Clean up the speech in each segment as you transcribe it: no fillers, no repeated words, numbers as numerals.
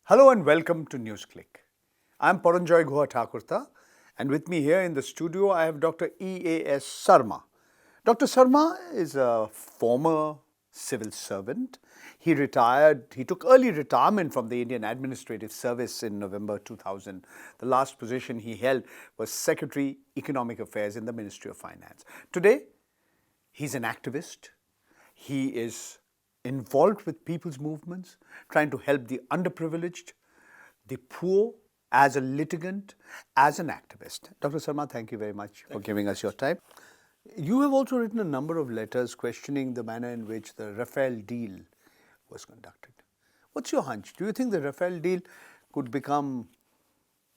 Hello and welcome to Newsclick. I'm Paranjoy Guha Thakurta, and with me here in the studio I have Dr. E A S Sarma. Dr. Sarma is a former civil servant. He took early retirement from the Indian Administrative Service in November 2000. The last position he held was Secretary Economic Affairs in the Ministry of Finance. Today, he's an activist. He is involved with people's movements, trying to help the underprivileged, the poor, as a litigant, as an activist. Dr. Sarma, thank you very much for giving us your time. You have also written a number of letters questioning the manner in which the Rafale deal was conducted. What's your hunch? Do you think the Rafale deal could become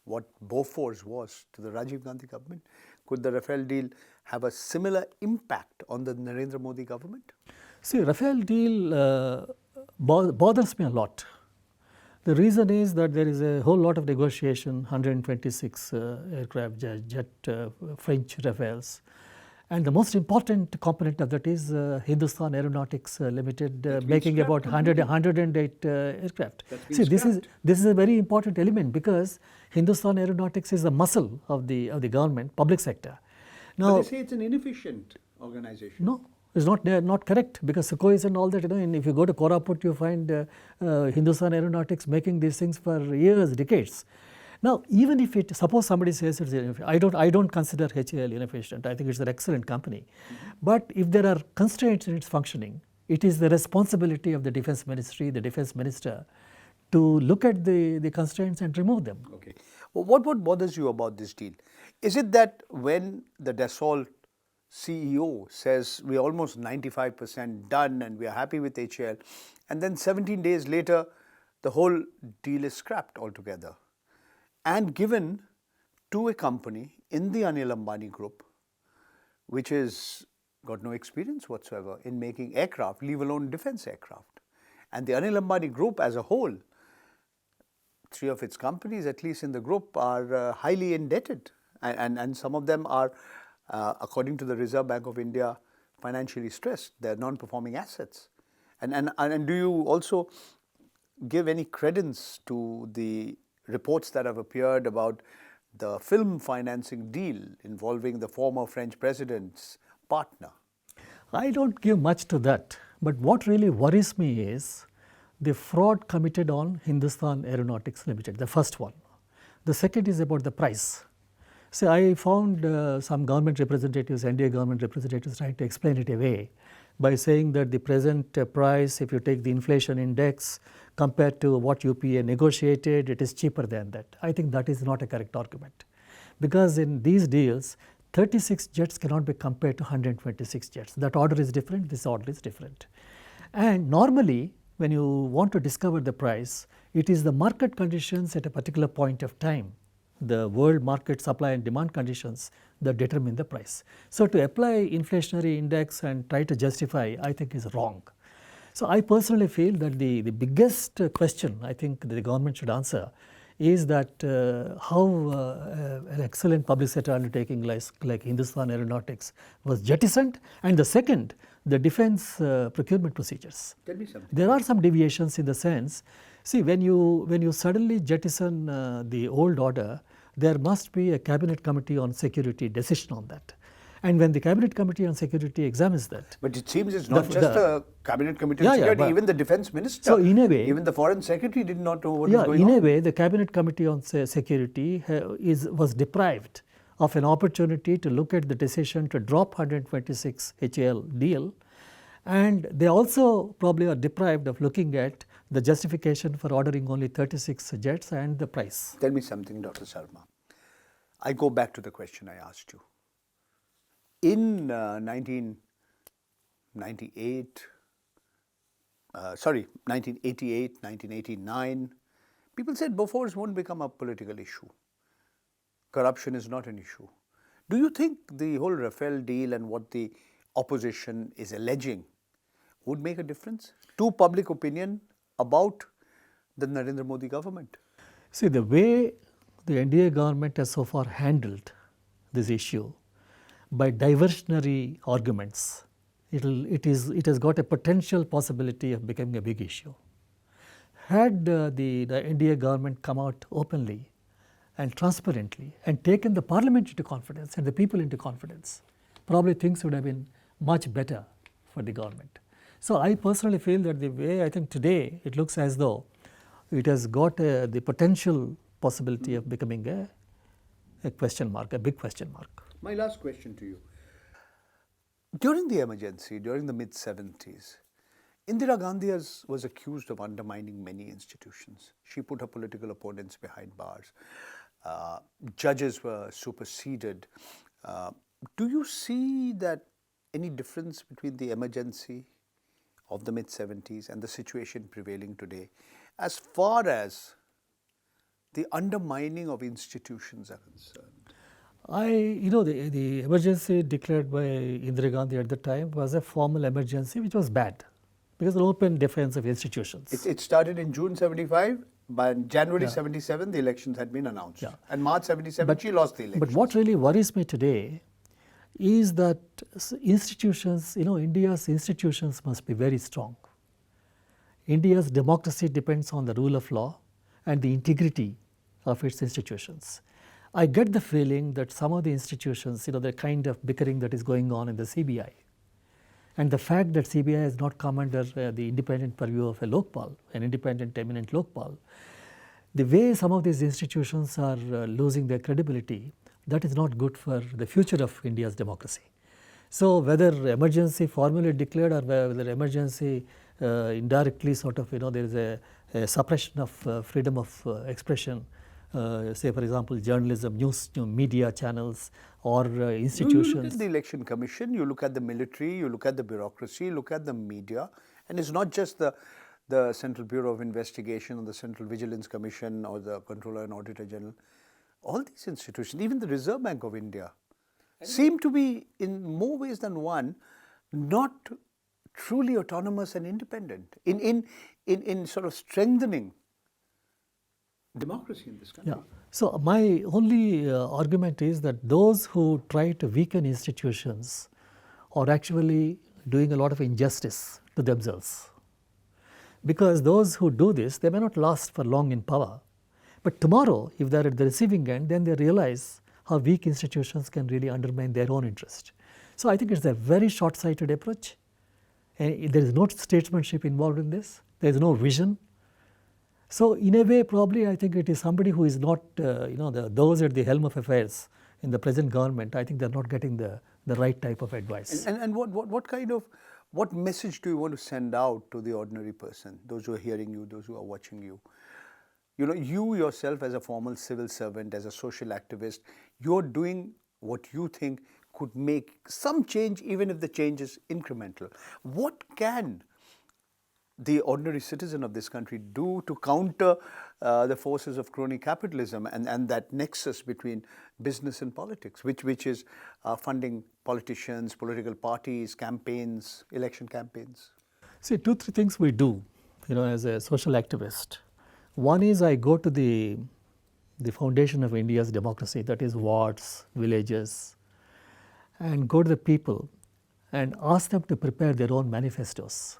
what Bofors was to the Rajiv Gandhi government? Could the Rafale deal have a similar impact on the Narendra Modi government? See, Rafale deal bothers me a lot. The reason is that there is a whole lot of negotiation, 126 aircraft, French Rafales. And the most important component of that is Hindustan Aeronautics Limited making about 108 aircraft. See, this is a very important element because Hindustan Aeronautics is the muscle of the government, public sector. Now, but they say it's an inefficient organization. No. It's not correct because Sukhoi and all that, and if you go to Koraput, you find Hindustan Aeronautics making these things for years, decades. Now, even if suppose somebody says it's inefficient, I don't consider HAL inefficient. I think it's an excellent company. But if there are constraints in its functioning, it is the responsibility of the Defence Ministry, the Defence Minister, to look at the constraints and remove them. Okay. Well, what bothers you about this deal? Is it that when the Dassault CEO says we're almost 95% done and we are happy with HAL, and then 17 days later the whole deal is scrapped altogether and given to a company in the Anil Ambani group which has got no experience whatsoever in making aircraft, leave alone defense aircraft. And the Anil Ambani group as a whole, 3 of its companies at least in the group are highly indebted and some of them are according to the Reserve Bank of India, financially stressed. They are non-performing assets. And do you also give any credence to the reports that have appeared about the film financing deal involving the former French president's partner? I don't give much to that. But what really worries me is the fraud committed on Hindustan Aeronautics Limited, the first one. The second is about the price. See, I found some government representatives, NDA government representatives trying to explain it away by saying that the present price, if you take the inflation index compared to what UPA negotiated, it is cheaper than that. I think that is not a correct argument because in these deals, 36 jets cannot be compared to 126 jets. That order is different, this order is different. And normally, when you want to discover the price, it is the market conditions at a particular point of time, the world market supply and demand conditions that determine the price. So, to apply inflationary index and try to justify, I think is wrong. So, I personally feel that the biggest question I think the government should answer is that how an excellent public sector undertaking like Hindustan Aeronautics was jettisoned, and the second, the defense procurement procedures. Tell me something. There are some deviations in the sense, see when you suddenly jettison the old order, there must be a cabinet committee on security decision on that. And when the cabinet committee on security examines that. But it seems it's not just the cabinet committee on security, even the defense minister. So in a way, even the foreign secretary did not know what was going on. In a way, the cabinet committee on security was deprived of an opportunity to look at the decision to drop 126 HAL deal, and they also probably are deprived of looking at the justification for ordering only 36 jets and the price. Tell me something, Dr. Sarma. I go back to the question I asked you. In 1988, 1989, people said Bofors won't become a political issue. Corruption is not an issue. Do you think the whole Rafale deal and what the opposition is alleging would make a difference to public opinion about the Narendra Modi government? See, the way the NDA government has so far handled this issue by diversionary arguments, it has got a potential possibility of becoming a big issue. had the NDA government come out openly and transparently and taken the parliament into confidence and the people into confidence, probably things would have been much better for the government. So I personally feel that the way I think today it looks as though it has got the potential possibility of becoming a question mark, a big question mark. My last question to you. During the emergency, during the mid-70s, Indira Gandhi was accused of undermining many institutions. She put her political opponents behind bars. Judges were superseded. Do you see that any difference between the emergency of the mid-70s and the situation prevailing today as far as the undermining of institutions are concerned? The emergency declared by Indira Gandhi at the time was a formal emergency which was bad because of the open defense of institutions. It started in June 75. By January 77, the elections had been announced. Yeah. And March 77, she lost the election. But what really worries me today is that institutions, India's institutions must be very strong. India's democracy depends on the rule of law and the integrity of its institutions. I get the feeling that some of the institutions, the kind of bickering that is going on in the CBI, and the fact that CBI has not come under the independent purview of a Lokpal, an independent eminent Lokpal, the way some of these institutions are losing their credibility, that is not good for the future of India's democracy. So whether emergency formally declared or whether emergency indirectly sort of, there is a suppression of freedom of expression, say for example journalism, news, media channels or institutions. You look at the election commission, you look at the military, you look at the bureaucracy, you look at the media, and it's not just the Central Bureau of Investigation or the Central Vigilance Commission or the Controller and Auditor General. All these institutions, even the Reserve Bank of India, seem to be in more ways than one not truly autonomous and independent in sort of strengthening democracy in this country. Yeah. So my only argument is that those who try to weaken institutions are actually doing a lot of injustice to themselves. Because those who do this, they may not last for long in power. But tomorrow, if they are at the receiving end, then they realize how weak institutions can really undermine their own interest. So I think it's a very short-sighted approach. And there is no statesmanship involved in this. There is no vision. So in a way, probably I think it is somebody who is not, those at the helm of affairs in the present government, I think they are not getting the right type of advice. And what message do you want to send out to the ordinary person, those who are hearing you, those who are watching you? You yourself as a formal civil servant, as a social activist, you're doing what you think could make some change, even if the change is incremental. What can the ordinary citizen of this country do to counter the forces of crony capitalism and that nexus between business and politics, which is funding politicians, political parties, campaigns, election campaigns? See, 2-3 things we do, as a social activist. One is I go to the foundation of India's democracy, that is wards, villages, and go to the people and ask them to prepare their own manifestos,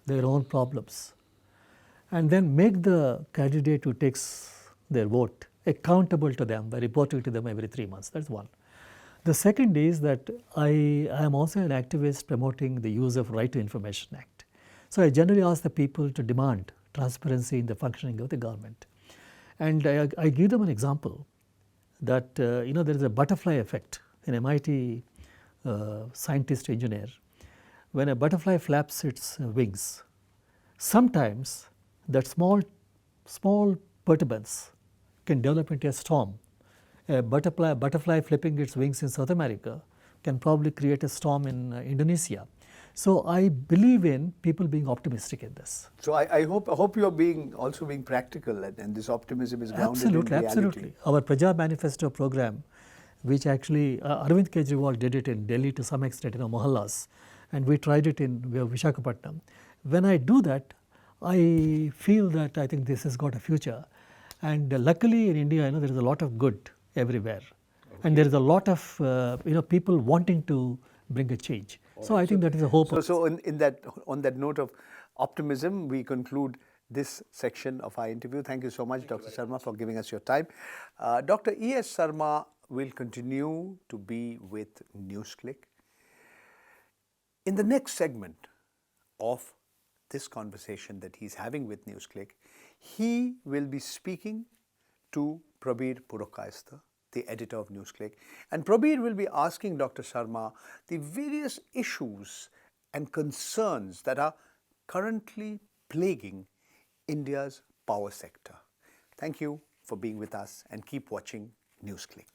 their own problems, and then make the candidate who takes their vote accountable to them by reporting to them every 3 months. That's one. The second is that I am also an activist promoting the use of Right to Information Act. So I generally ask the people to demand transparency in the functioning of the government. And I give them an example that there is a butterfly effect. An MIT scientist engineer, when a butterfly flaps its wings, sometimes that small perturbance can develop into a storm. A butterfly flipping its wings in South America can probably create a storm in Indonesia. So I believe in people being optimistic in this. So I hope you are also being practical, and this optimism is grounded in reality. Absolutely. Our Praja Manifesto program, which actually Arvind Kejriwal did it in Delhi to some extent, mohallas, and we tried it in Visakhapatnam. When I do that, I feel that I think this has got a future. And luckily in India, there is a lot of good everywhere. Okay. And there is a lot of people wanting to bring a change. So I think that is a hope. So on that note of optimism, we conclude this section of our interview. Thank you so much, Dr. Sarma, for giving us your time. Dr. E A S Sarma will continue to be with Newsclick. In the next segment of this conversation that he's having with Newsclick, he will be speaking to Prabir Purokayastha, the editor of Newsclick, and Prabir will be asking Dr. Sarma the various issues and concerns that are currently plaguing India's power sector. Thank you for being with us and keep watching Newsclick.